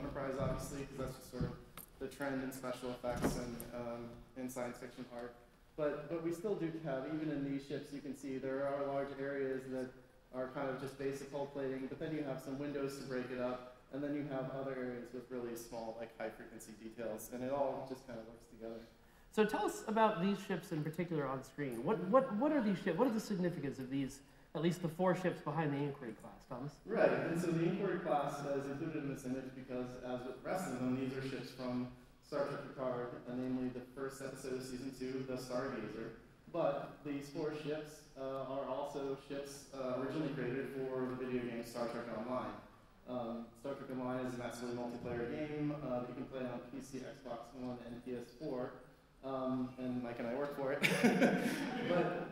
Enterprise, obviously, because that's just sort of the trend in special effects and in science fiction art. But we still do have, even in these ships, you can see there are large areas that are kind of just basic hull plating, but then you have some windows to break it up, and then you have other areas with really small, like high-frequency details, and it all just kind of works together. So tell us about these ships in particular on screen. What are these ships? What is the significance of these, at least the 4 ships behind the Inquiry Class, Thomas? Right, and so the Inquiry Class is included in this image because, as with the rest of them, these are ships from Star Trek Picard, namely the first episode of Season 2, the Stargazer. But these 4 ships are also ships originally created for the video game Star Trek Online. Star Trek Online is a massively multiplayer game that you can play on PC, Xbox One, and PS4. And Mike and I work for it.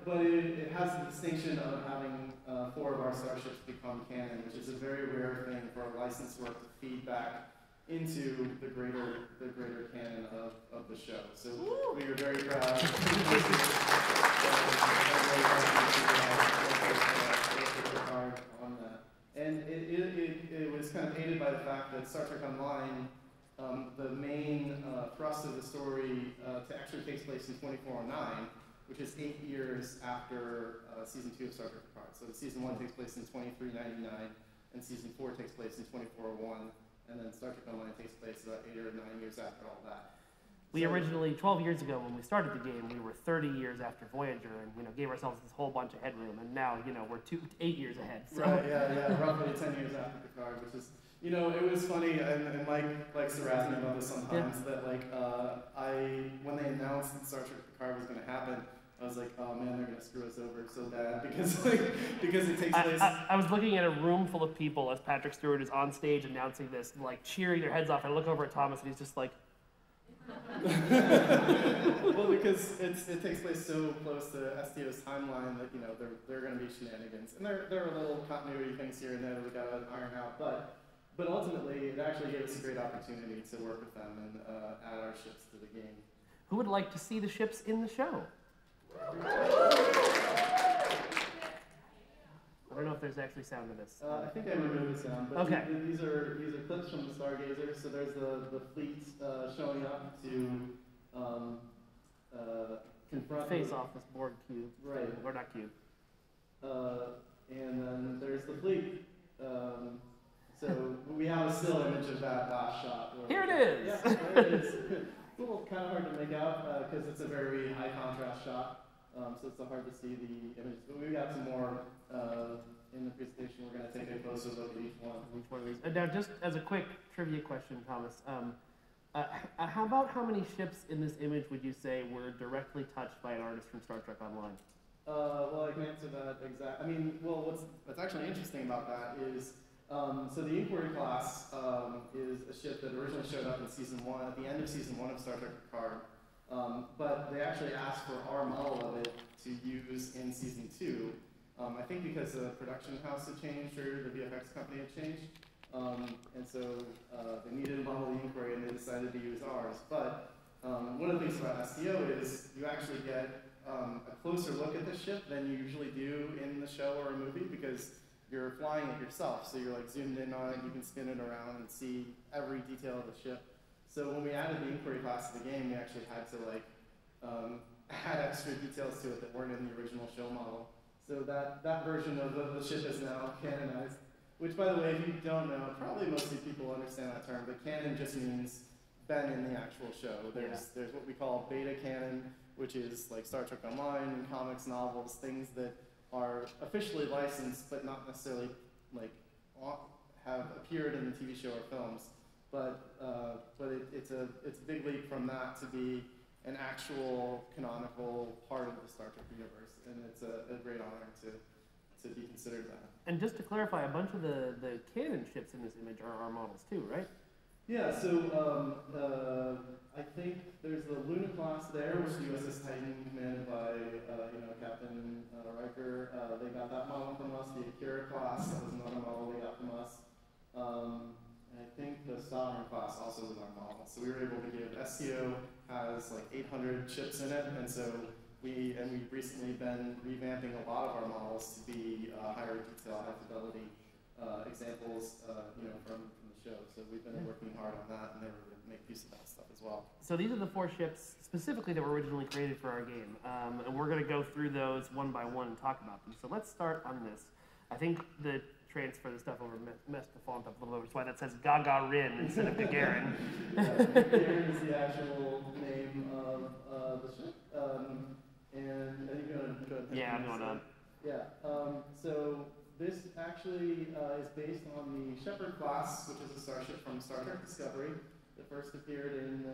but it has the distinction of having 4 of our starships become canon, which is a very rare thing for a licensed work to feed back into the greater canon of the show. So we are very proud on that. And it was kind of aided by the fact that Star Trek Online, the main thrust of the story actually takes place in 2409, which is 8 years after Season 2 of Star Trek Picard. So Season 1 takes place in 2399, and Season 4 takes place in 2401. And then Star Trek Online takes place about 8 or 9 years after all that. We originally, 12 years ago when we started the game, we were 30 years after Voyager and gave ourselves this whole bunch of headroom. And now, we're 8 years ahead. So. Right, yeah, roughly 10 years after Picard, which is, it was funny, and Mike likes to razz me about this sometimes, that when they announced that Star Trek Picard was going to happen, I was like, oh man, they're going to screw us over so bad because it takes place. I was looking at a room full of people as Patrick Stewart is on stage announcing this, cheering their heads off. I look over at Thomas and he's just like. Well, because it takes place so close to STO's timeline that there are going to be shenanigans, and there are little continuity things here and there that we got to iron out. But ultimately, it actually gave us a great opportunity to work with them and add our ships to the game. Who would like to see the ships in the show? I don't know if there's actually sound to this. I think I removed the sound, but okay. These are clips from the Stargazer. So there's the fleet showing up to confront. Face off this Borg cube. Right. Or not cube. And then there's the fleet. So we have a still image of that last shot. Here it is! Yeah, there it is. It's a little kind of hard to make out because it's a very high contrast shot. So it's hard to see the images. But we've got some more in the presentation. We're going to take a closer look at each one. Each one of these. Now, just as a quick trivia question, Thomas, how many ships in this image would you say were directly touched by an artist from Star Trek Online? Well, I can answer that exactly. What's actually interesting about that is, so the Inquiry Class is a ship that originally showed up in Season 1, at the end of Season 1 of Star Trek Picard. But they actually asked for our model of it to use in Season 2. I think because the production house had changed or the VFX company had changed. And so they needed a model of the Inquiry and they decided to use ours. But one of the things about STO is you actually get a closer look at the ship than you usually do in the show or a movie because you're flying it yourself. So you're zoomed in on it, you can spin it around and see every detail of the ship. So when we added the Inquiry Class to the game, we actually had to add extra details to it that weren't in the original show model. So that version of the ship is now canonized. Which, by the way, if you don't know, probably mostly people understand that term, but canon just means been in the actual show. There's what we call beta canon, which is like Star Trek Online, comics, novels, things that are officially licensed but not necessarily have appeared in the TV show or films. But it's a big leap from that to be an actual canonical part of the Star Trek universe, and it's a great honor to be considered that. And just to clarify, a bunch of the canon ships in this image are our models too, right? Yeah, so I think there's the Luna Class there, which is USS Titan, commanded by Captain Riker. They got that model from us. The Akira Class, that was another model they got from us. And I think the Sovereign Class also was our model. So we were able to give STO has 800 ships in it, and so we've recently been revamping a lot of our models to be higher detail, high fidelity. examples, from the show. So we've been working hard on that, and they were going to make use of that stuff as well. So these are the 4 ships specifically that were originally created for our game, and we're going to go through those one by one and talk about them. So let's start on this. I think the transfer the stuff over messed the font up a little bit, which is why that says Gagarin instead of Gagarin. Gagarin is the actual name of the ship, and I think you're going to go ahead. Yeah, I'm going on. Yeah, so this actually is based on the Shepherd class, which is a starship from Star Trek Discovery that first appeared in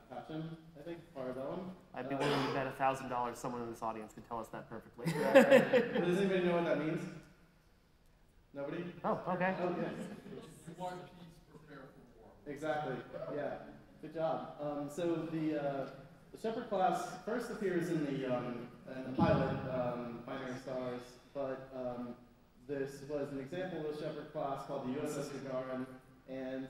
Patcham, I think, Parabellum. I'd be willing to bet $1,000 someone in this audience could tell us that perfectly. Right. Does anybody know what that means? Nobody? Oh, okay. Oh, yes. You want peace, prepare for war. Exactly, yeah. Good job. So the Shepherd class first appears in the pilot, Binary Stars, but this was an example of the Shepherd class called the USS Gagarin, and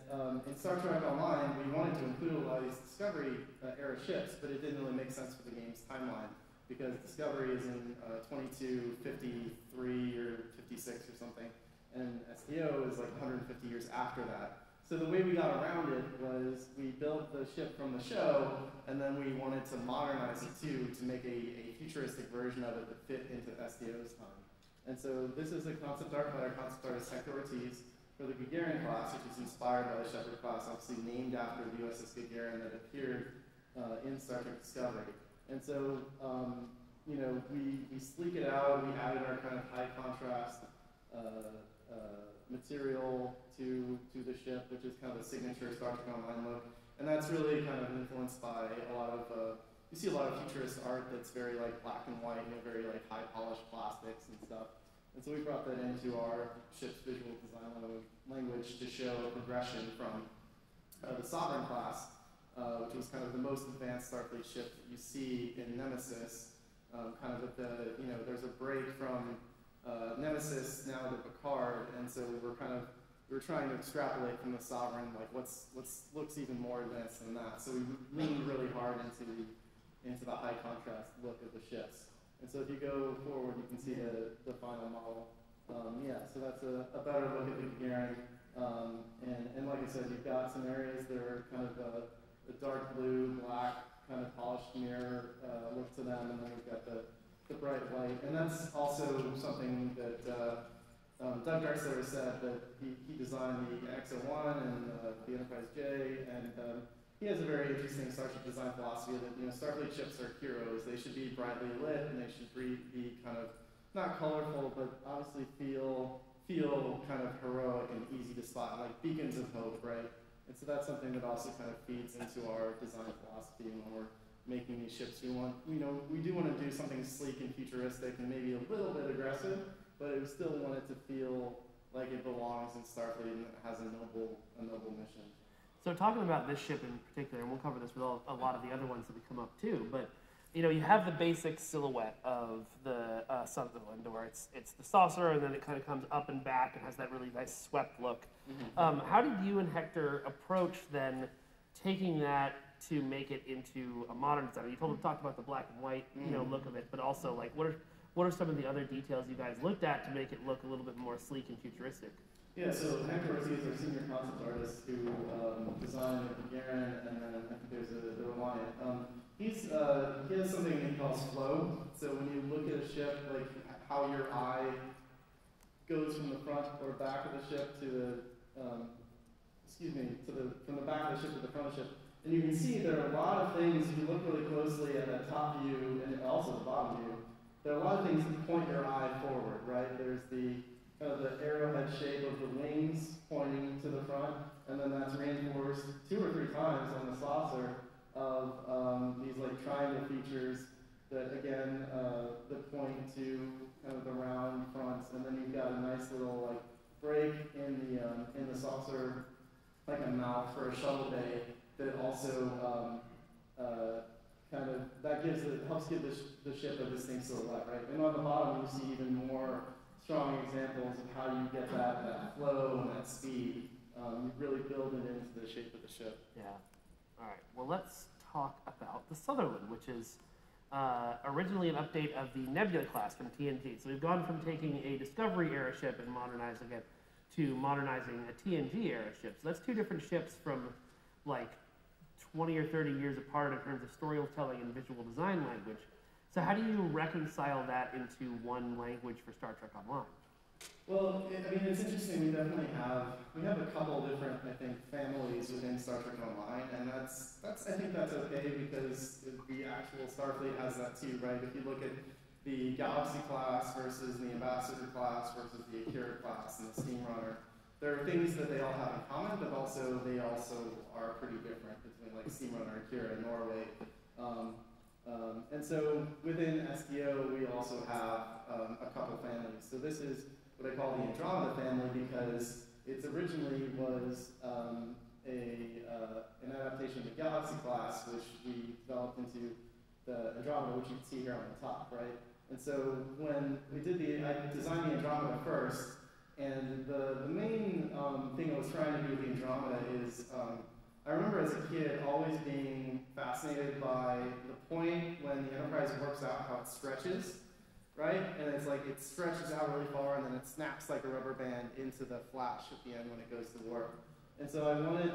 in Star Trek Online, we wanted to include a lot of these Discovery-era ships, but it didn't really make sense for the game's timeline, because Discovery is in 2253 or 56 or something, and STO is like 150 years after that. So the way we got around it was we built the ship from the show, and then we wanted to modernize it too, to make a futuristic version of it that fit into STO's time. And so this is a concept art by our concept artist Hector Ortiz for the Kalian Class, which is inspired by the Shepherd class, obviously named after the USS Gagarin that appeared in Star Trek Discovery. And so, we sleek it out, we added our kind of high contrast material to the ship, which is kind of a signature Star Trek Online look. And that's really kind of influenced by a lot of, you see a lot of futurist art that's very like black and white, very like high polished plastics and stuff. And so we brought that into our ship's visual design language to show a progression from the Sovereign class, which was kind of the most advanced Starfleet ship that you see in Nemesis, kind of at the, there's a break from Nemesis now to Picard, and so we were trying to extrapolate from the Sovereign, like what's looks even more advanced than that. So we leaned really hard into the high contrast look of the ships. And so if you go forward, you can see the final model. So that's a better look at the Gagarin. And like I said, you've got some areas that are kind of the dark blue, black, kind of polished mirror look to them, and then we've got the bright white. And that's also something that Doug Drexler said, that he designed the XO1 and the Enterprise J, and he has a very interesting starship design philosophy that, Starfleet ships are heroes. They should be brightly lit, and they should be kind of, not colorful, but obviously feel kind of heroic and easy to spot, like beacons of hope, right? And so that's something that also kind of feeds into our design philosophy when we're making these ships. We do want to do something sleek and futuristic and maybe a little bit aggressive, but we still want it to feel like it belongs in Starfleet and it has a noble mission. So talking about this ship in particular, and we'll cover this with a lot of the other ones that we come up too, but you have the basic silhouette of the Sutherland, where it's the saucer, and then it kind of comes up and back and has that really nice swept look. Mm-hmm. How did you and Hector approach then taking that to make it into a modern design? You talked about the black and white look of it, but also like what are some of the other details you guys looked at to make it look a little bit more sleek and futuristic? Yeah, so Hector Ortiz is our senior concept artist who designed the Gagarin, and then I think there's the Reliant. He has something he calls flow. So when you look at a ship, like how your eye goes from the front or back of the ship to from the back of the ship to the front of the ship, and you can see there are a lot of things, if you look really closely at that top view and also the bottom view, there are a lot of things that point your eye forward, right? There's the kind of the arrowhead shape of the wings pointing to the front, and then that's reinforced 2 or 3 times on the saucer of these like triangle features that again that point to kind of the round fronts, and then you've got a nice little like break in the saucer, like a mouth for a shuttle bay that also helps give the ship a distinct silhouette, right? And on the bottom you see even more strong examples of how you get that flow and that speed. You really build it into the shape of the ship. Yeah. All right. Well, let's talk about the Sutherland, which is originally an update of the Nebula class from TNG. So we've gone from taking a Discovery era ship and modernizing it to modernizing a TNG era ship. So that's two different ships from like 20 or 30 years apart in terms of storytelling and visual design language. So how do you reconcile that into one language for Star Trek Online? Well, I mean, it's interesting. We definitely have a couple different, I think, families within Star Trek Online, and I think that's okay because the actual Starfleet has that too, right? If you look at the Galaxy class versus the Ambassador class versus the Akira class and the Steamrunner, there are things that they all have in common, but also they also are pretty different between like Steamrunner, Akira, and Norway. And so within STO, we also have a couple families. So this is what I call the Andromeda family because it originally was an adaptation of the Galaxy class, which we developed into the Andromeda, which you can see here on the top, right? And so when we did I designed the Andromeda first, and the main thing I was trying to do with the Andromeda is, I remember as a kid always being fascinated by the point when the Enterprise works out how it stretches, right? And it's like it stretches out really far and then it snaps like a rubber band into the flash at the end when it goes to warp. And so I wanted,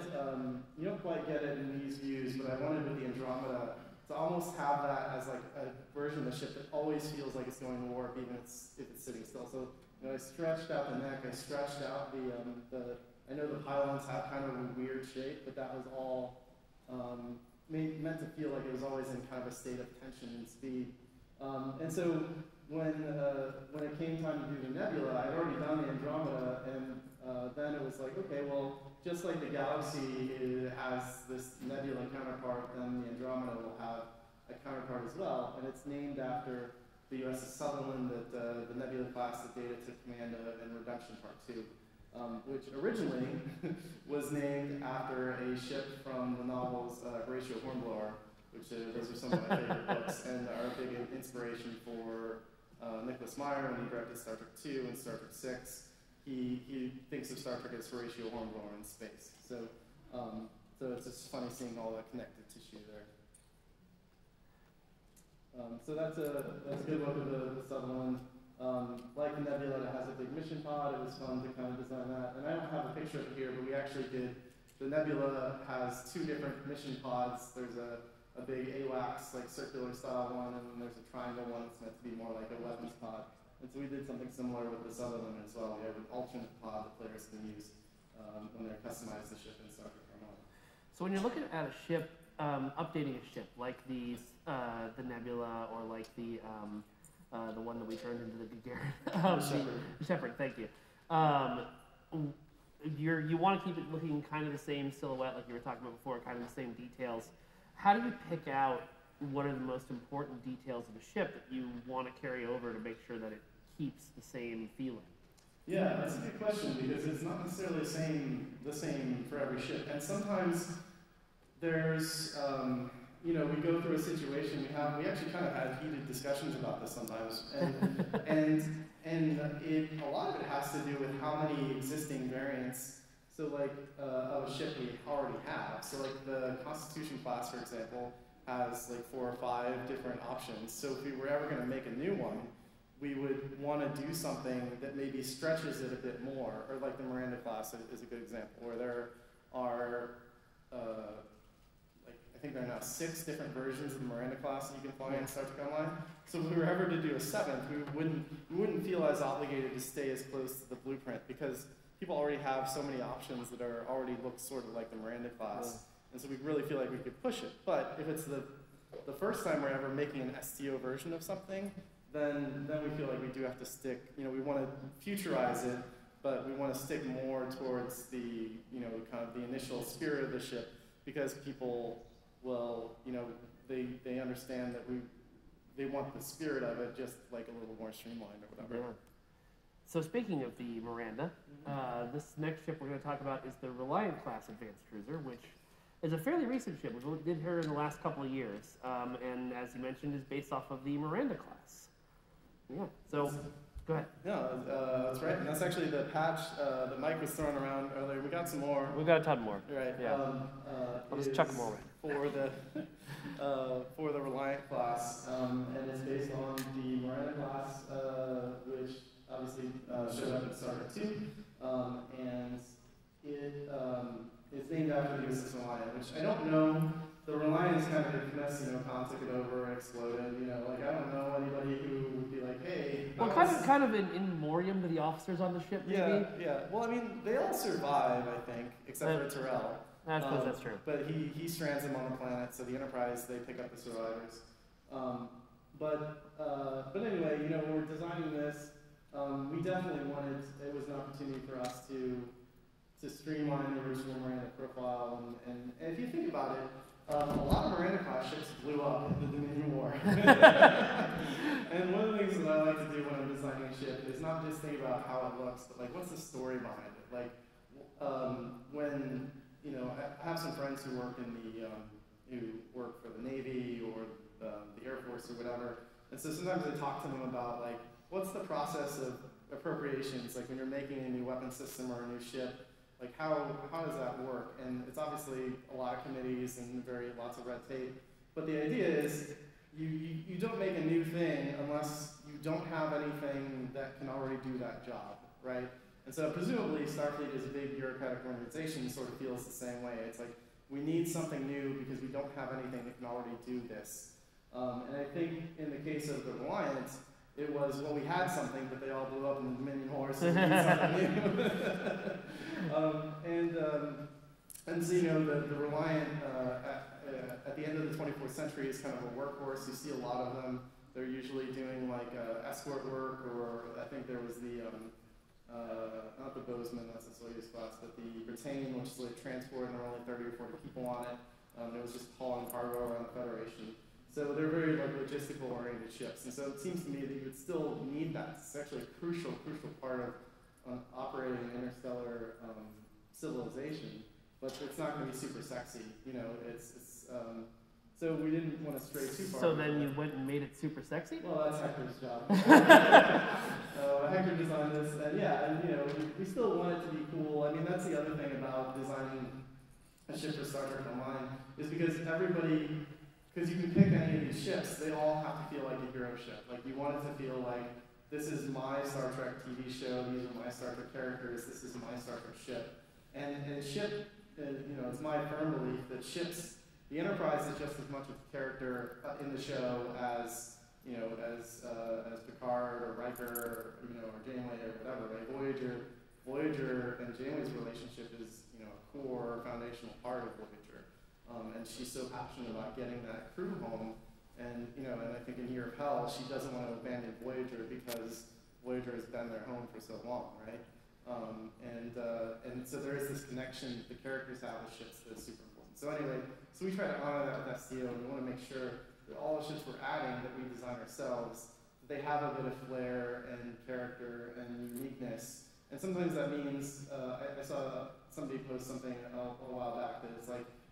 you don't quite get it in these views, but I wanted with the Andromeda to almost have that as like a version of the ship that always feels like it's going to warp even if it's sitting still. So you know, I stretched out the neck, I stretched out I know the pylons have kind of a weird shape, but that was all meant to feel like it was always in kind of a state of tension and speed. And so when it came time to do the Nebula, I'd already done the Andromeda, and then it was like, okay, well, just like the Galaxy has this Nebula counterpart, then the Andromeda will have a counterpart as well, and it's named after the USS Sutherland, the Nebula class that Data took command of in Redemption Part 2. Which originally was named after a ship from the novels Horatio Hornblower, which those are some of my favorite books and are a big inspiration for Nicholas Meyer when he directed Star Trek II and Star Trek VI. He thinks of Star Trek as Horatio Hornblower in space. So it's just funny seeing all that connective tissue there. So that's a good look at the Sutherland. Like the Nebula, that has a big mission pod. It was fun to kind of design that. And I don't have a picture of it here, but we actually did. The Nebula has two different mission pods. There's a big AWACS, like circular style one, and then there's a triangle one that's meant to be more like a weapons pod. And so we did something similar with the Sutherland as well. We have an alternate pod that players can use when they're customized the ship in Star Trek Online. So when you're looking at a ship, updating a ship, like the Nebula or like the one that we turned into the Gagarin, the Shepherd. Thank you. You want to keep it looking kind of the same silhouette, like you were talking about before, kind of the same details. How do you pick out what are the most important details of a ship that you want to carry over to make sure that it keeps the same feeling? Yeah, that's a good question because it's not necessarily the same for every ship, and sometimes there's. We go through a situation. We actually kind of had heated discussions about this sometimes, and a lot of it has to do with how many existing variants. So like of a ship we already have. So like the Constitution class, for example, has like 4 or 5 different options. So if we were ever going to make a new one, we would want to do something that maybe stretches it a bit more, or like the Miranda class is a good example, where there are. I think there are now 6 different versions of the Miranda class that you can fly in Star Trek Online. So if we were ever to do a 7th, we wouldn't feel as obligated to stay as close to the blueprint because people already have so many options that are already look sort of like the Miranda class. And so we really feel like we could push it. But if it's the first time we're ever making an STO version of something, then we feel like we do have to stick, we want to futurize it, but we want to stick more towards the, kind of the initial spirit of the ship because people will, they understand that they want the spirit of it just like a little more streamlined or whatever. Yeah. So speaking of the Miranda, this next ship we're going to talk about is the Reliant Class Advanced Cruiser, which is a fairly recent ship. We did her in the last couple of years, and as you mentioned, is based off of the Miranda class. Yeah. So go ahead. No, that's right, and that's actually the patch that Mike was throwing around earlier. We got some more. We've got a ton more. Right. Yeah. I'll just chuck them all away. for the Reliant Class, and it's based on the Miranda Class, which obviously showed up in Star Trek 2, and it's named after the USS Reliant, which I don't know. The Reliant is kind of a mess, Khan took it over and exploded, I don't know anybody who would be like, hey. Well, kind of in memoriam to the officers on the ship, maybe? Yeah. Well, I mean, they all survive, I think, except for Terrell. I suppose that's true. But he strands them on the planet, so the Enterprise, they pick up the survivors. But anyway, when we're designing this, we definitely wanted, it was an opportunity for us to streamline the original Miranda profile. And if you think about it, a lot of Miranda class ships blew up in the Dominion War. And one of the things that I like to do when I'm designing a ship is not just think about how it looks, but what's the story behind it? When I have some friends who work for the Navy or the Air Force or whatever, and so sometimes I talk to them about what's the process of appropriations, when you're making a new weapon system or a new ship. How does that work? And it's obviously a lot of committees and lots of red tape. But the idea is you don't make a new thing unless you don't have anything that can already do that job, right? And so presumably Starfleet is a big bureaucratic organization, sort of feels the same way. It's we need something new because we don't have anything that can already do this. And I think in the case of the Reliant, it was, we had something, but they all blew up in the Dominion War, so we need something new. And so, the Reliant, at the end of the 24th century is kind of a workhorse. You see a lot of them. They're usually doing escort work, or I think there was the, not the Bozeman, that's the Soyuz class, but the Britannian, which is transport, and there were only 30 or 40 people on it. It was just hauling cargo around the Federation. So they're very logistical-oriented ships, and so it seems to me that you would still need that. It's actually a crucial part of operating an interstellar civilization, but it's not going to be super sexy. So we didn't want to stray too far. So then you went and made it super sexy? Well, that's Hector's job. Hector designed this, and we still want it to be cool. I mean, that's the other thing about designing a ship for Star Trek Online, is because you can pick any of these ships, they all have to feel like a hero ship. You want it to feel like, this is my Star Trek TV show, these are my Star Trek characters, this is my Star Trek ship. And ship, it's my firm belief that ships, the Enterprise is just as much of a character in the show as Picard or Riker, or Janeway or whatever, right? Voyager and Janeway's relationship is, a core foundational part of Voyager. And she's so passionate about getting that crew home, and I think in Year of Hell, she doesn't want to abandon Voyager because Voyager has been their home for so long, right? And so there is this connection the characters have with ships that's super important. So anyway, we try to honor that with STO, and we want to make sure that all the ships we're adding that we design ourselves, they have a bit of flair and character and uniqueness. And sometimes that means, I saw somebody post something a while back that it's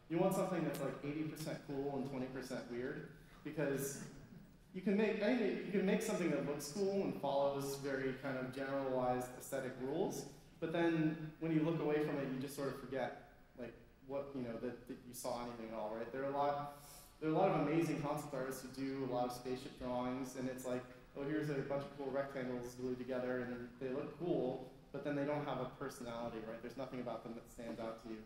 you want something that's 80% cool and 20% weird, because you can make something that looks cool and follows very kind of generalized aesthetic rules, but then when you look away from it, you just sort of forget that you saw anything at all, right? There are a lot of amazing concept artists who do a lot of spaceship drawings, and it's here's a bunch of cool rectangles glued together, and they look cool, but then they don't have a personality, right? There's nothing about them that stands out to you.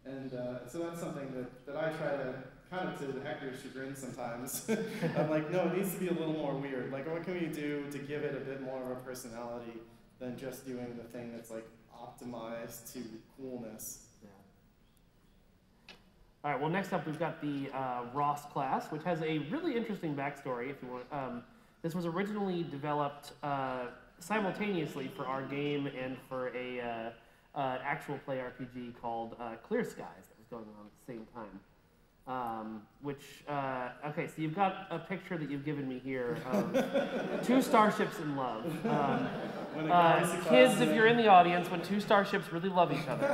And so that's something that I try to, kind of to Hector's chagrin sometimes, I'm no, it needs to be a little more weird. What can we do to give it a bit more of a personality than just doing the thing that's optimized to coolness? Yeah. All right, well, next up we've got the Ross class, which has a really interesting backstory, if you want. This was originally developed simultaneously for our game and for an actual play RPG called Clear Skies that was going on at the same time. Okay, so you've got a picture that you've given me here of two starships in love. Kids, if you're in the audience, when two starships really love each other.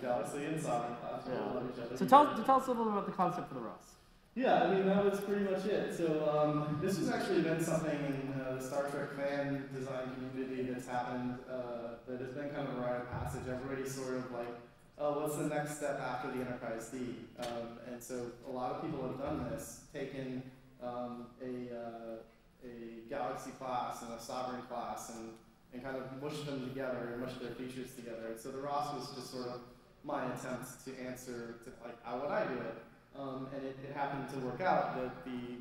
Galaxy and Sovereign class love each other. So tell us a little bit about the concept for the Ross. Yeah, I mean, that was pretty much it. So this has actually been something in the Star Trek fan design community that's happened that has been kind of a rite of passage. Everybody sort of what's the next step after the Enterprise D? And so a lot of people have done this, taken a Galaxy class and a Sovereign class and kind of mushed them together and mushed their features together. And so the ROS was just sort of my attempt to answer to like how would I do it. And it happened to work out that the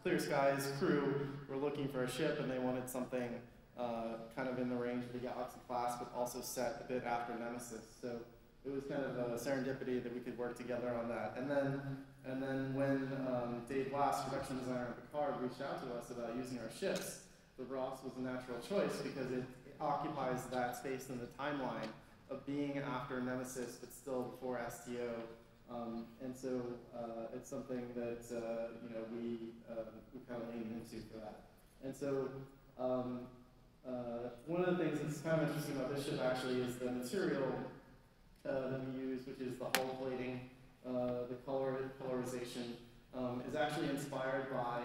Clear Skies crew were looking for a ship and they wanted something kind of in the range of the Galaxy class, but also set a bit after Nemesis. So it was kind of a serendipity that we could work together on that. And then when Dave Glass, production designer at Picard, reached out to us about using our ships, the ROS was a natural choice because it occupies that space in the timeline of being after Nemesis, but still before STO. And so it's something that we kind of leaned into for that. And so one of the things that's kind of interesting about this ship actually is the material that we use, which is the hull plating, the colorization, is actually inspired by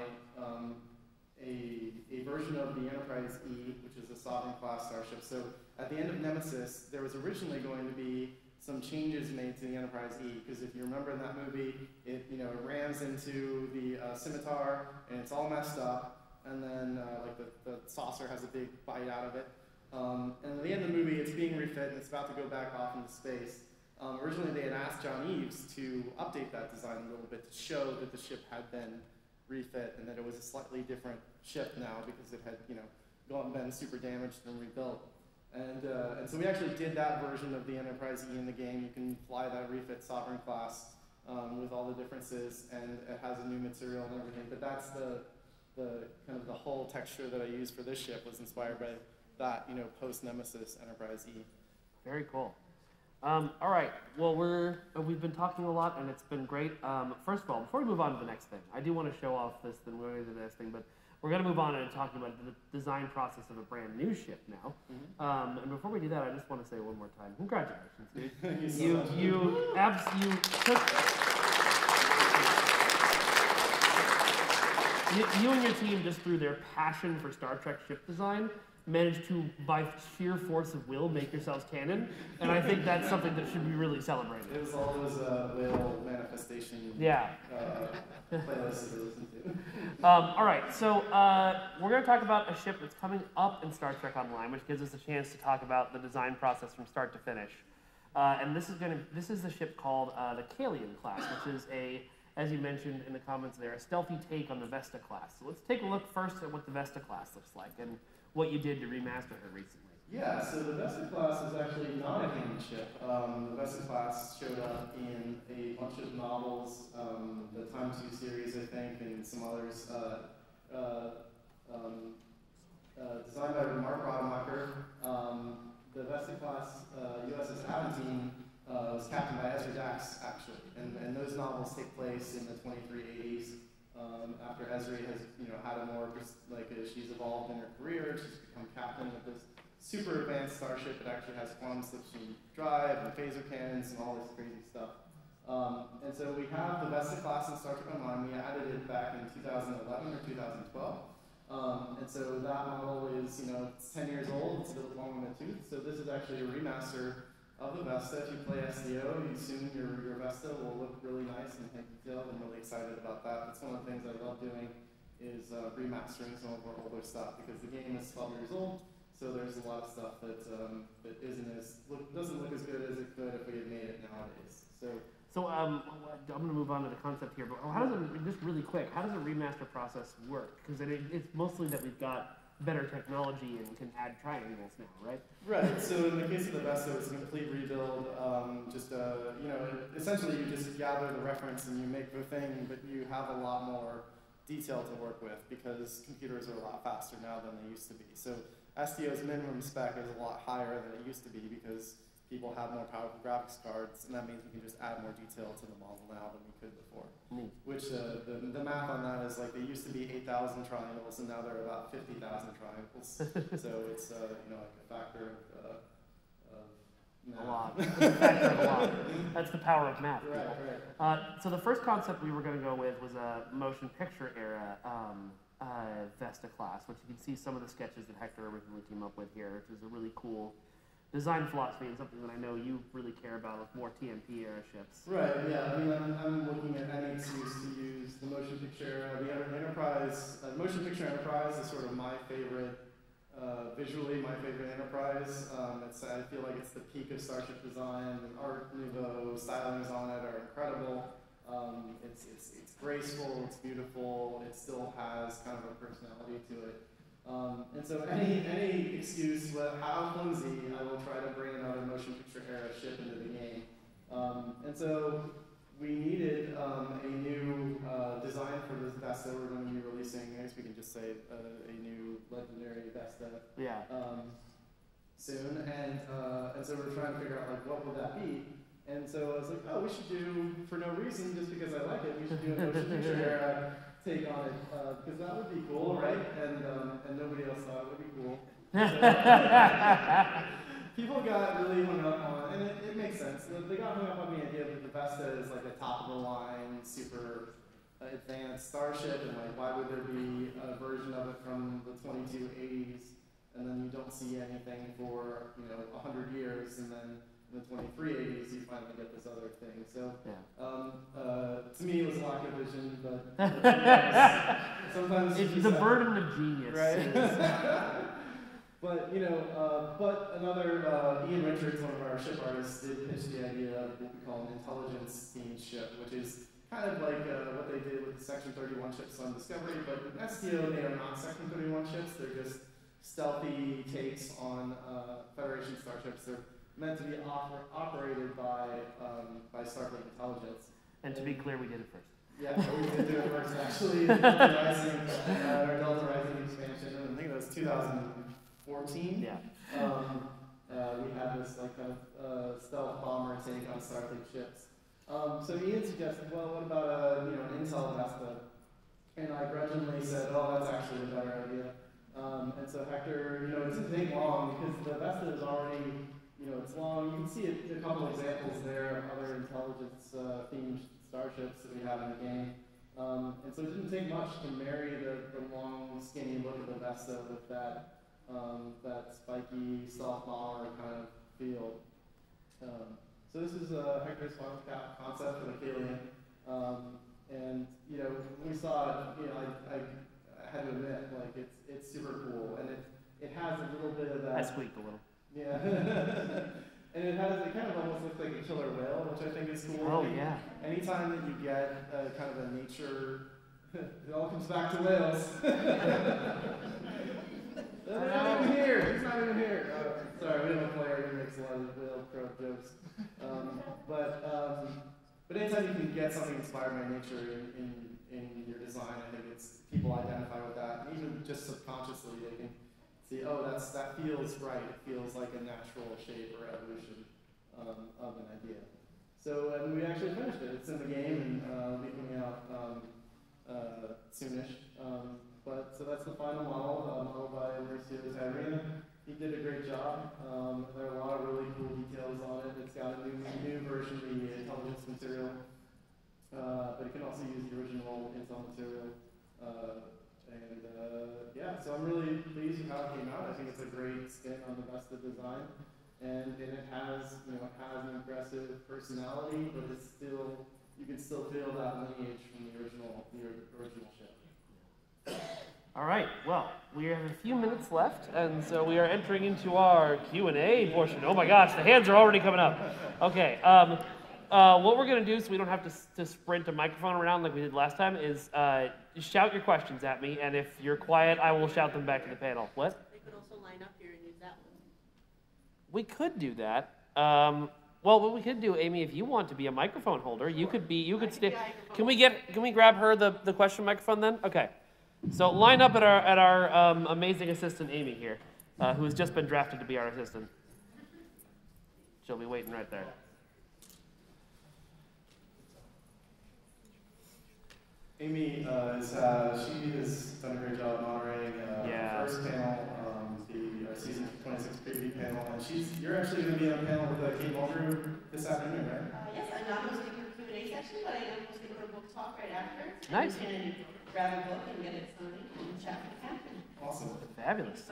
a version of the Enterprise E, which is a Sovereign class starship. So at the end of Nemesis, there was originally going to be some changes made to the Enterprise E, because if you remember in that movie, it rams into the scimitar and it's all messed up, and then like the saucer has a big bite out of it. And at the end of the movie, it's being refit and it's about to go back off into space. Originally, they had asked John Eves to update that design a little bit to show that the ship had been refit and that it was a slightly different ship now because it had been super damaged and rebuilt. And so we actually did that version of the Enterprise E in the game. You can fly that refit Sovereign class with all the differences, and it has a new material and everything. But that's the kind of the whole texture that I used for this ship was inspired by that post Nemesis Enterprise E. Very cool. All right. Well, we've been talking a lot, and it's been great. First of all, before we move on to the next thing, I do want to show off this. Then we're going to do the next thing, but we're going to move on and talking about the design process of a brand new ship now. Mm-hmm. And before we do that, I just want to say one more time, congratulations, dude. You and your team, just through their passion for Star Trek ship design, managed to, by sheer force of will, make yourselves canon, and I think that's something that should be really celebrated. It was always a whale manifestation. Yeah. Playlist to listen to. All right, so we're going to talk about a ship that's coming up in Star Trek Online, which gives us a chance to talk about the design process from start to finish. And this is the ship called the Kalian Class, which is as you mentioned in the comments there, a stealthy take on the Vesta class. So let's take a look first at what the Vesta class looks like and what you did to remaster her recently. Yeah, so the Vesta class is actually not a canon ship. The Vesta class showed up in a bunch of novels, the Time 2 series, I think, and some others, designed by Mark Rodemacher. The Vesta class USS Aventine was captained by Ezra Dax, actually, and those novels take place in the 2380s. After Ezra has, had a more, she's evolved in her career, she's become captain of this super advanced starship that actually has quantum slipstream drive and phaser cannons and all this crazy stuff. And so we have the Vesta class in Star Trek Online. We added it back in 2011 or 2012. And so that model is, it's 10 years old, it's a bit long in the tooth. So this is actually a remaster of the Vesta. If you play STO, you assume your Vesta will look really nice and detailed. I'm really excited about that. That's one of the things I love doing is remastering some of our older stuff because the game is 12 years old. So there's a lot of stuff that doesn't look as good as it could if we had made it nowadays. So I'm going to move on to the concept here, but how does it, just really quick, how does the remaster process work? Because it's mostly that we've got better technology and can add triangles now, right? Right. So in the case of the Vesta, it's a complete rebuild. Essentially you just gather the reference and you make the thing, but you have a lot more detail to work with because computers are a lot faster now than they used to be. So STO's minimum spec is a lot higher than it used to be because people have more powerful graphics cards, and that means we can just add more detail to the model now than we could before. Which the math on that is like they used to be 8,000 triangles, and now they're about 50,000 triangles. So it's like a factor of math. A lot. It's a factor of a lot. That's the power of math. Right. So the first concept we were going to go with was a motion picture era Vesta class, which you can see some of the sketches that Hector originally came up with here, which is a really cool design philosophy and something that I know you really care about with more TMP era ships. Right, yeah, I mean, I'm looking at any excuse to use the motion picture era. The Enterprise, motion picture Enterprise is sort of my favorite, visually my favorite Enterprise. I feel like it's the peak of Starship design. The Art Nouveau stylings on it are incredible. It's graceful, it's beautiful, it still has kind of a personality to it. And so any excuse, how flimsy, I will try to bring another motion picture era ship into the game. And so we needed a new design for this Vesta. We're going to be releasing, I guess we can just say a new legendary Vesta soon. And so we're trying to figure out like what would that be. And so I was like, oh, we should do, for no reason, just because I like it, we should do a motion picture era take on it, because that would be cool, right? And nobody else thought it would be cool. So, people got really hung up on, and it makes sense. They got hung up on the idea that the Vesta is like a top-of-the-line, super advanced starship, and like, why would there be a version of it from the 2280s, and then you don't see anything for 100 years, and then in the 2380s, you finally get this other thing. So, to me, it was lack of vision, but sometimes it's the burden of genius, right? But but another Ian Richards, one of our ship artists, did pitch the idea of what we call an intelligence-themed ship, which is kind of like what they did with the Section 31 ships on Discovery. But in STO, they are not Section 31 ships; they're just stealthy takes on Federation starships. They're meant to be operated by Starfleet Intelligence. And to be clear, we did it first. Yeah, we did do it first, actually. Delta Rising, our Delta Rising expansion, I think it was 2014. Yeah. We had this like kind of stealth bomber take on Starfleet ships. So Ian suggested, well, what about an Intel Vesta? And I grudgingly said, oh, that's actually a better idea. And so Hector, it didn't take long because the Vesta is already, it's long. You can see a couple examples there of other intelligence-themed starships that we have in the game. And so it didn't take much to marry the long, skinny look of the Vesta with that spiky, stealth bomber kind of feel. So this is Hector's final concept for the Kalian. And when we saw it, I had to admit, like it's super cool, and it has a little bit of that. I squeaked a little. Yeah. And it kind of almost looks like a killer whale, which I think is cool. Oh, yeah. Anytime that you get kind of a nature, it all comes back to whales. They're not even here. He's not even here. Sorry, we have a player who makes a lot of whale crow jokes. But anytime you can get something inspired by nature in your design, I think people identify with that. And even just subconsciously, they can see, oh, that feels right. It feels like a natural shape or evolution of an idea. So, and we actually finished it. It's in the game and will be coming out soonish. So that's the final model, modeled by Mauricio Tyrena. He did a great job. There are a lot of really cool details on it. It's got a new version of the intelligence material, but it can also use the original Intel material. So I'm really pleased with how it came out. I think it's a great spin on the Vesta design, and it has an aggressive personality, but you can still feel that lineage from the original ship. All right. Well, we have a few minutes left, and so we are entering into our Q&A portion. Oh my gosh, the hands are already coming up. Okay. What we're going to do, so we don't have to sprint a microphone around like we did last time, is shout your questions at me, and if you're quiet, I will shout them back to the panel. What? They could also line up here and use that one. We could do that. Well, what we could do, Amy, if you want to be a microphone holder, you could stay. Can we grab her the question microphone then? Okay. So line up at our amazing assistant, Amy here, who has just been drafted to be our assistant. She'll be waiting right there. Amy she has done a great job moderating the first panel, our season 26 preview panel, and you're actually going to be on a panel with Kate Mulgrew this afternoon, right? Yes, I'm not hosting a Q&A session, but I am hosting a book talk right after. Nice. You can grab a book and get it signed and chat with the captain. Awesome. Fabulous.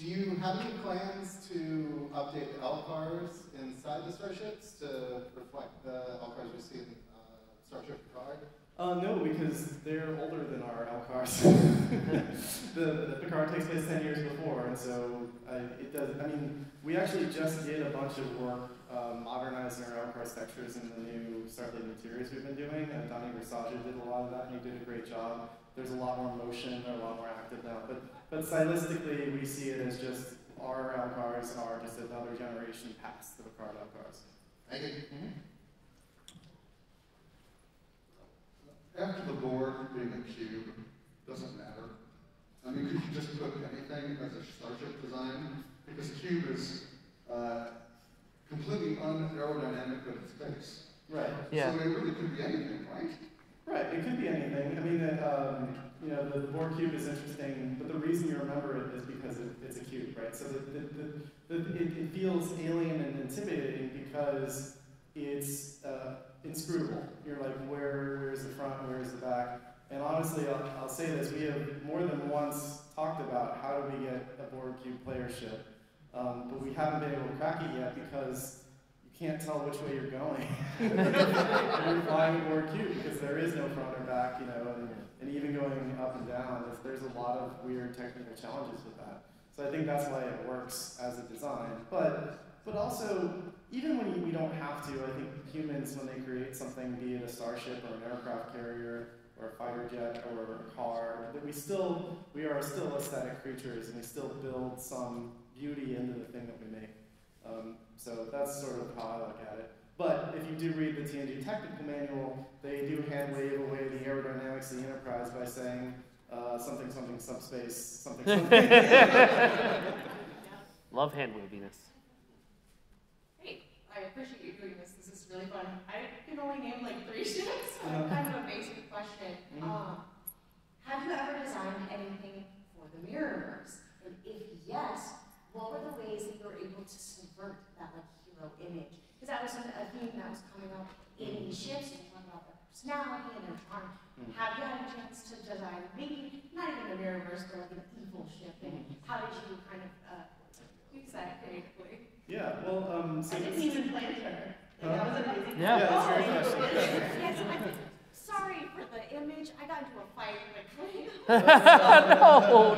Do you have any plans to update the LCARs inside the Starships to reflect the LCARs we see in Starship Picard? No, because they're older than our LCARs. the Picard takes place 10 years before, and so it does. I mean, we actually just did a bunch of work modernizing our LCARs textures in the new Starfleet Interiors we've been doing, and Donnie Versace did a lot of that, and he did a great job. There's a lot more motion, they're a lot more active now, but stylistically, we see it as just our LCARs are just another generation past the Picard LCARs. Thank you. After the board being a cube, doesn't matter. I mean, could you just put anything as a starship design? Because a cube is completely unaerodynamic at its base. Right. Yeah. So it really could be anything, right? Right, it could be anything. I mean, the Borg cube is interesting, but the reason you remember it is because it's a cube, right? So it feels alien and intimidating because it's inscrutable. You're like, where's the front, where's the back? And honestly, I'll say this, we have more than once talked about how do we get a Borg cube player ship, but we haven't been able to crack it yet because you can't tell which way you're going when you're flying a Borg cube because there is no front or back, and even going up and down, there's a lot of weird technical challenges with that. So I think that's why it works as a design. But also, even when we don't have to, I think humans, when they create something, be it a starship or an aircraft carrier or a fighter jet or a car, that we are still aesthetic creatures and we still build some beauty into the thing that we make. So that's sort of how I look at it. But if you do read the TNG technical manual, they do hand wave away the aerodynamics of the Enterprise by saying something subspace, something. Love hand waviness. Great. I appreciate you doing this. This is really fun. I can only name like 3 ships, so kind of a basic question. Have you ever designed anything for the Mirrorverse? And if yes, what were the ways that you were able to subvert that like hero image? Because that was a theme that was coming up in these ships, and talking about their personality and their charm. Have you had a chance to design maybe not even a Mirrorverse, but like an evil ship? And how did you kind of use that creatively? Yeah, well, so I didn't even plan her. That was amazing. Yeah. That's a great question. Yes, I did. Sorry for the image. I got into a fight with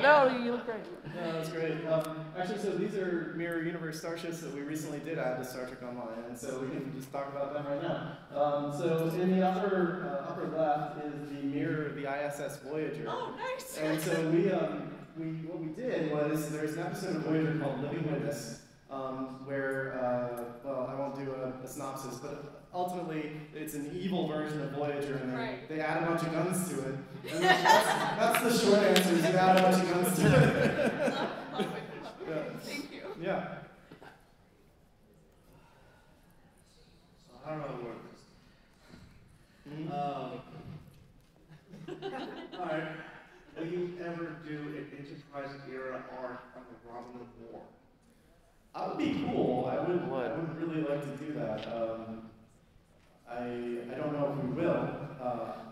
No, you look great. No, that's great. Actually, so these are Mirror Universe starships that we recently did add to Star Trek Online, and so we can just talk about them right now. So in the upper left is the mirror of the ISS Voyager. Oh, nice. And so what we did was there's an episode of Voyager called Living Witness, where well, I won't do a synopsis, but ultimately it's an evil version of Voyager, and they add a bunch of guns to it. And that's the short answer, is they add a bunch of guns to it. Yeah. Thank you. Yeah. I don't know how to word this. All right. Will you ever do an Enterprise era arc on the Romulan War? That would be cool. I would really like to do that. I don't know if we will.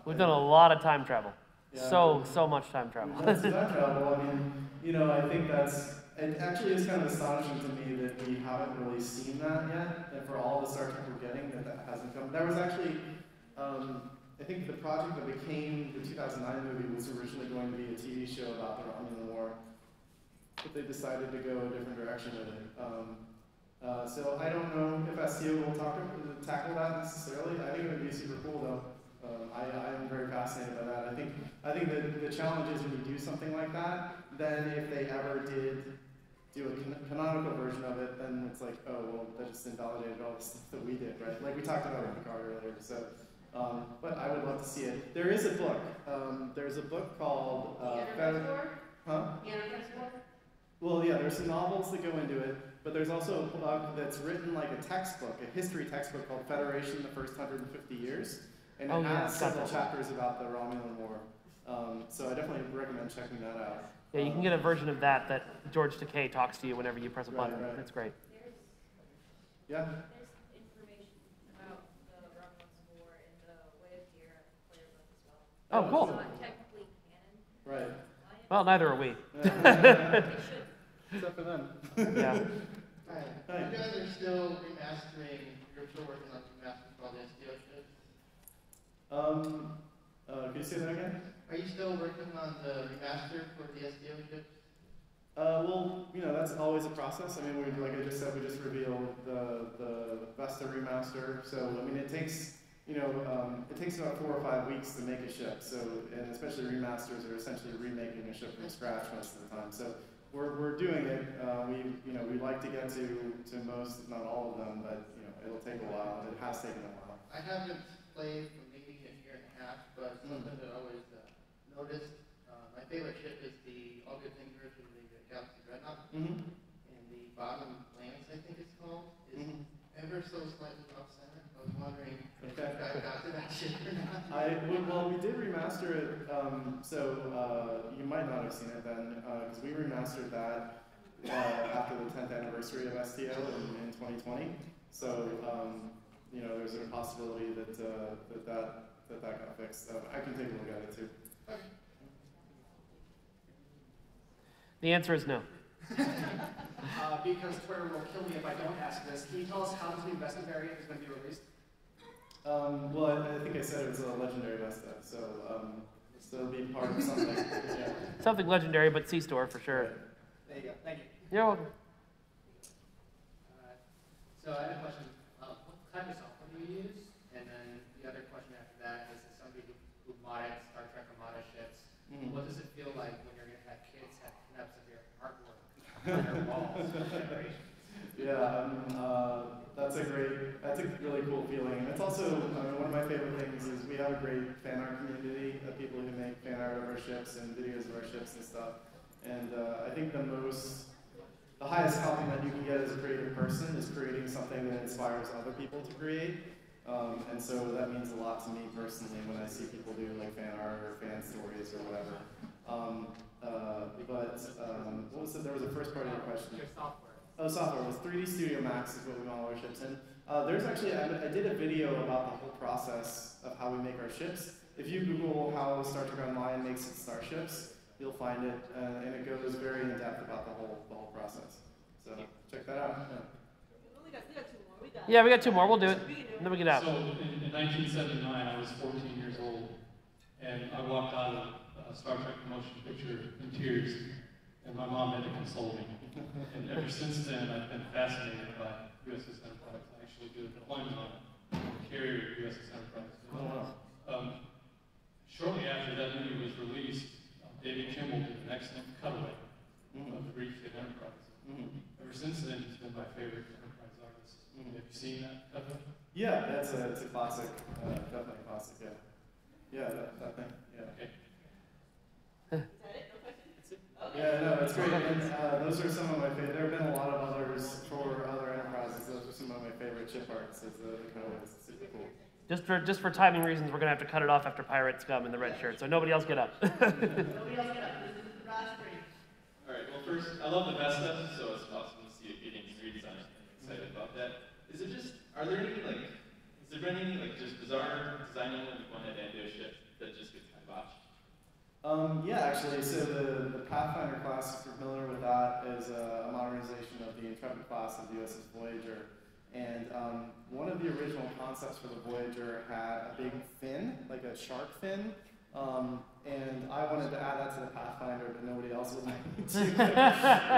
We've done a lot of time travel. Yeah. So much time travel. That's time travel. I mean, I think it actually is kind of astonishing to me that we haven't really seen that yet, and for all the Star Trek we're getting, that hasn't come. There was actually, I think the project that became the 2009 movie was originally going to be a TV show about the Romulan War, but they decided to go a different direction with it. So I don't know if STO will tackle that necessarily. I think it would be super cool though. I am very fascinated by that. I think that the challenge is when you do something like that, then if they ever did do a canonical version of it, then it's like, oh, well, that just invalidated all the stuff that we did, right? Like we talked about in Picard earlier. So, but I would love to see it. There is a book. There's a book called Well, yeah, there's some novels that go into it, but there's also a book that's written like a textbook, a history textbook called Federation: The First 150 Years, and it has several chapters about the Romulan War. So I definitely recommend checking that out. Yeah, you can get a version of that George Takei talks to you whenever you press a button. Right. It's great. Yeah. There's information about the Romulan War in the Way of the Era player book as well. Oh, cool. It's not technically canon. Right. Well, neither are we. They should. except for them. Yeah. Hi. Hi. You guys are still remastering, you're still working on remastering for all the STO ships? Can you say that again? Are you still working on the remaster for the STO ships? Well, that's always a process. I mean, like I just said, we just revealed the Vesta remaster. So, I mean, it takes, it takes about 4 or 5 weeks to make a ship. So, and especially remasters are essentially remaking a ship from scratch most of the time. So, we're doing it. We'd like to get to most, if not all of them, but it'll take a while. It has taken a while. I haven't played for maybe a year and a half, but something that I always noticed, my favorite ship is the All Good Things version of the Galaxy Dreadnought. Mm-hmm. And the bottom lance, I think it's called, is ever so slightly off center. I was wondering if I got to that ship or not. Well, we did remaster it, so you might not have seen it then, because we remastered that after the 10th anniversary of STO in 2020. So, there's a possibility that got fixed. I can take a look at it too. The answer is no. Because Twitter will kill me if I don't ask this, can you tell us how this new Vesta variant is going to be released? Well, I think I said it was a legendary Vesta, so it'll be part of something. Yeah. Something legendary, but C-Store for sure. There you go. Thank you. You're welcome. So I have a question. What type of software do you use? And then the other question after that is, as somebody who modded Star Trek or modded ships, what does it feel like when you're going to have kids have pinups of your artwork on their walls? That's a really cool feeling. And it's also, one of my favorite things is we have a great fan art community of people who make fan art of our ships and videos of our ships and stuff. And I think the highest compliment you can get as a creative person is creating something that inspires other people to create. And so that means a lot to me personally when I see people do like fan art or fan stories or whatever. What was it? There was a first part of your question. Your software. Oh, software. It was 3D Studio Max is what we model our ships in. There's actually, I did a video about the whole process of how we make our ships. If you Google how Star Trek Online makes its Starships, you'll find it, and it goes very in depth about the whole process. So check that out. Yeah. We got 2 more. Yeah, we got 2 more. We'll do it. And then we get out. So in 1979, I was 14 years old, and I walked out of a Star Trek motion picture in tears, and my mom had to console me. And ever since then, I've been fascinated by USS Enterprise. I actually did a deployment on a carrier USS Enterprise. Oh, wow. Shortly after that movie was released, David Kimball did an excellent cutaway of the Greek ship Enterprise. Ever since then, he's been my favorite Enterprise artist. Have you seen that cutaway? Yeah, it's a classic, definitely a classic, yeah. Yeah, that thing, yeah. Okay. Yeah, no, it's great. And, those are some of my favorite. There have been a lot of others for other enterprises. Those are some of my favorite ship arts. Is the cutaways. It's super cool. Just for timing reasons, we're gonna have to cut it off after Pirate Scum in the red shirt. So nobody else get up. Nobody else get up. This is raspberry. All right. Well, first, I love the Vesta, so it's awesome to see it getting redesigned. I'm excited about that. Is there been any just bizarre design elements you wanted to do a ship that just gets kind of botched? Yeah, actually, so the Pathfinder class, if you're familiar with that, is a modernization of the Intrepid class of the USS Voyager. And one of the original concepts for the Voyager had a big fin, like a shark fin. And I wanted to add that to the Pathfinder, but nobody else was wanting to. It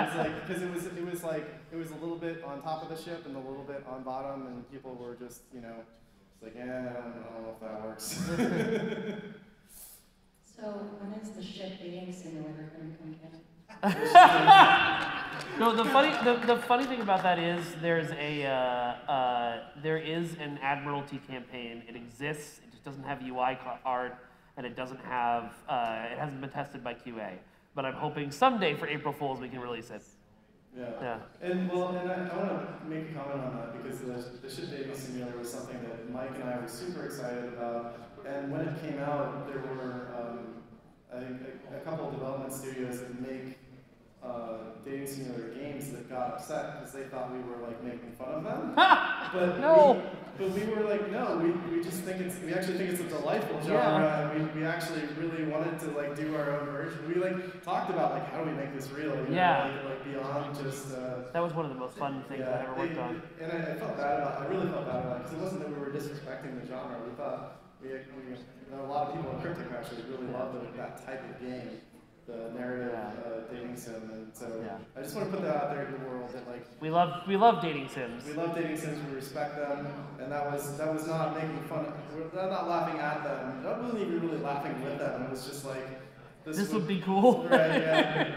was like, because it was a little bit on top of the ship and a little bit on bottom, and people were just, I don't know if that works. So when is the ship dating simulator going to come in? No, the funny thing about that is there is an Admiralty campaign. It exists. It just doesn't have UI art, and it doesn't have it hasn't been tested by QA. But I'm hoping someday for April Fools we can release it. Yeah. And I want to make a comment on that because the ship dating simulator was something that Mike and I were super excited about. And when it came out, there were I think a couple of development studios that make dating simulator games that got upset because they thought we were like making fun of them. But No. we were like, no, we just think we actually think it's a delightful genre. And we actually really wanted to like do our own version. We like talked about like how do we make this real? You know, like beyond just. That was one of the most fun things I ever worked on. And I felt bad about. I really felt bad about it because it wasn't that we were disrespecting the genre. We thought a lot of people in Cryptic actually really loved that type of game. The narrative dating sim, and so I just want to put that out there to the world that like we love dating sims. We love dating sims. We respect them, and that was not making fun. We're not laughing at them. I wasn't even really laughing with them. It was just like this would be cool. Right? Yeah.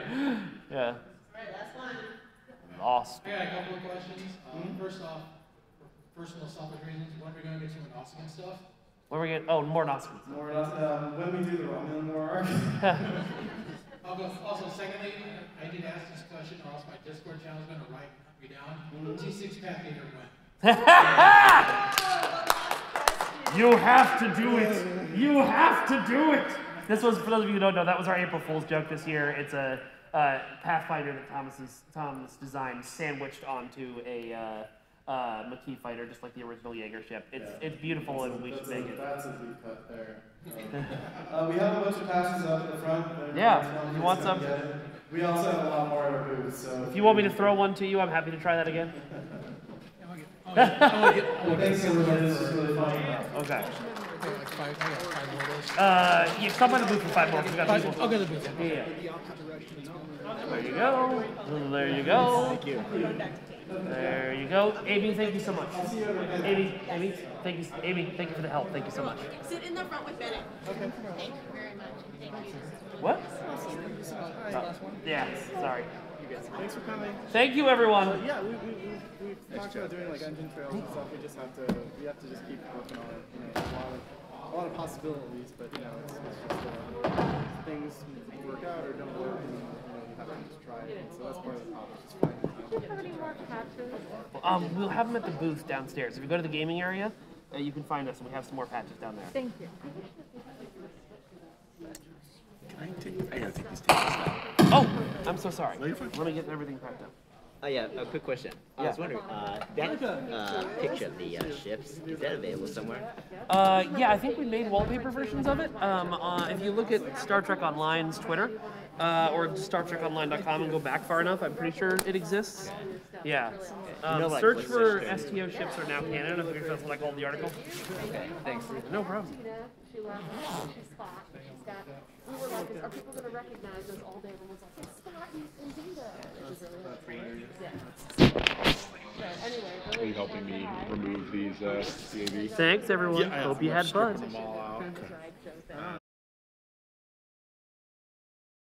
Yeah. All right, last one. Awesome. I got a couple of questions. First off, for personal selfish reasons, when are we going to get some Nausicaan stuff? Where we get? Oh, more Nausicaan. More when we do the Romulan War. Also, secondly, I did ask this question, or else my Discord channel is going to write me down. T6 Path Leader went. You have to do it. You have to do it. This was, for those of you who don't know, that was our April Fool's joke this year. It's a Pathfinder that Thomas designed, sandwiched onto a McKee fighter, just like the original Jaeger ship. It's beautiful, and we should make it. That's a deep cut there. We have a bunch of patches up at the front. Yeah, you want some? We also have a lot more at our booth. So if you want me to throw one to you, I'm happy to try that again. Thanks everybody. This is really fun. Okay. I got 5 more of those. Yeah, stop by the booth for 5 more. We got people. I'll go to the booth. Yeah. There you go. There you go. Thank you. There you go. Amy, thank you so much. Amy, thank you. Amy, thank you for the help. Thank you so much. Sit in the front with Bennett. Okay. Thank you very much. Thank you. What? Last one. Yeah, sorry. Thanks for coming. Thank you, everyone. Yeah, we've talked about doing like engine trails and stuff. We have to just keep working on it. You know, a lot of possibilities, but you know, it's just things work out or don't work, and you have to just try it. And so that's part of the problem. Just finding We'll have them at the booth downstairs. If you go to the gaming area, you can find us, and we have some more patches down there. Thank you. I gotta take these tables down. Oh, I'm so sorry. No, you're fine. Let me get everything packed up. Yeah, a quick question. I was wondering, that picture of the ships, is that available somewhere? Yeah, I think we made wallpaper versions of it. If you look at Star Trek Online's Twitter, or StarTrekOnline.com and go back far enough, I'm pretty sure it exists. Yeah. Search for STO ships are now canon. I think that's what I called the article. Okay, thanks. No problem. She left. She's Scott. She's got. We were like, are people gonna recognize us all day? Everyone's like, it's Scott and Dita. It was really yeah. So anyway, Are you helping me remove these CAV? Thanks, everyone. Yeah, Hope you had fun. Them all out.